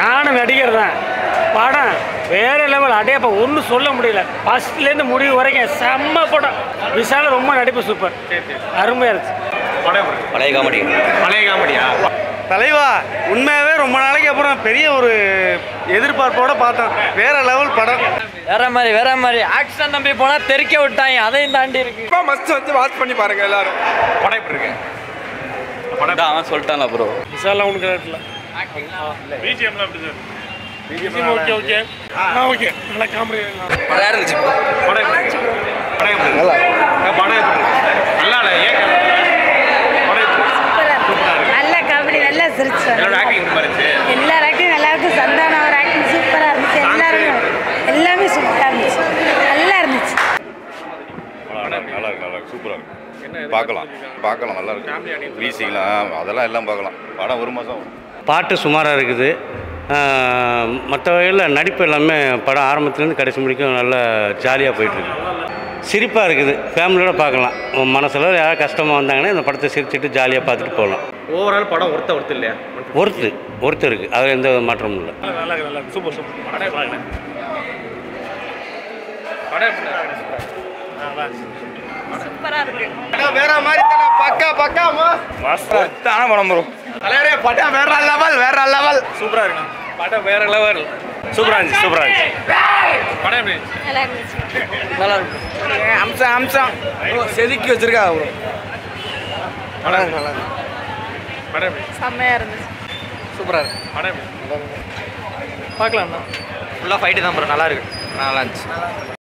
நானும் நடிகர் தான். படம் வேறு லெவல். அடையப்போ ஒன்றும் சொல்ல முடியல. ஃபஸ்ட்லேருந்து முடிவு வரைக்கும் செம்ம படம். விஷால் ரொம்ப நடிப்பு சூப்பர், அருமையாக இருந்துச்சு. பழைய காமெடி. பழைய காமெடியா? தலைவா உண்மையாகவே ரொம்ப நாளைக்கு அப்புறம் பெரிய ஒரு எதிர்பார்ப்போட பார்த்தோம். வேற லெவல் படம். வேற மாதிரி ஆக்ஷன் நம்பி போனா தெறிக்க விட்டாங்க. அதையும் தாண்டி இருக்கு. இப்போ மஸ்ட் வந்து வாட்ச் பண்ணி பாருங்க எல்லாரும். படம் எப்படி இருக்கு? படம் தான் அவன் சொல்லிட்டான்ல ப்ரோ. விஷாலாம் உனக்கு இல்லை. பிஜிஎம்லாம் எப்படி சார்? ஓகே ஓகே ஓகே, நல்லா காமெடி. நல்லா இருந்துச்சு. படம் எப்படி இருக்கு? படம் எப்படி இருக்கு? படம் எப்படி இருக்கு? நல்லா இல்லை. ஏன் படம் எப்படி இருக்கு? நல்ல காமெடி, நல்லா சிரிச்சு. என்னோட ஆக்டிங் எப்படி இருந்துச்சு? எல்லார் ஆக்டிங் நல்லா இருக்கு. சந்தானம் அவர் ஆக்டிங் சூப்பராக இருந்துச்சு. எல்லாமே சூப்பராக இருந்துச்சு. நல்லா இருந்துச்சு. நல்லா இருக்கு சூப்பராக இருக்கு. பார்க்கலாம் நல்லா இருக்கு. வீசிக்கலாம் அதெல்லாம் எல்லாம் பார்க்கலாம். படம் ஒரு மாதம். பாட்டு சுமாராக இருக்குது. மற்ற வகையில் நடிப்பு எல்லாமே படம் ஆரம்பத்துலேருந்து கடைசி முடிக்கும் நல்லா ஜாலியாக போயிட்டுருக்கு. சிரிப்பாக இருக்குது. ஃபேமிலியோட பார்க்கலாம். மனசில் யாராவது கஷ்டமாக வந்தாங்கன்னா இந்த படத்தை சிரிச்சுட்டு ஜாலியாக பார்த்துட்டு போகலாம். ஓவரால் படம் ஒருத்த இல்லையா? ஒருத்தர் இருக்குது. அது எந்த மாற்றமும் இல்லை. நல்லா சூப்பர் சூப்பர். படம் சூப்பராக இருக்கு. வேற மாதிரி பக்காமா மஸ்தான படம் ப்ரோ. தலைவரே படம் வேற லெவல். சூப்பரா இருக்கு. படம் வேற லெவல். சூப்பரா இருந்துச்சு. படம் எப்படி இருந்துச்சு? நல்லா இருந்துச்சு. நல்லா இருக்கு. அம்சம் செதுக்கி வச்சிருக்கா ப்ரோ. படம் நல்லா இருக்கு. படம் எப்படி? செம்மையாக இருந்துச்சு. சூப்பரா இருக்கு. படம் எப்படி? பார்க்கலாம். ஃபுல்லாக ஃபைட்டு தான் ப்ரோ. நல்லா இருக்கு. நல்லா இருந்துச்சு.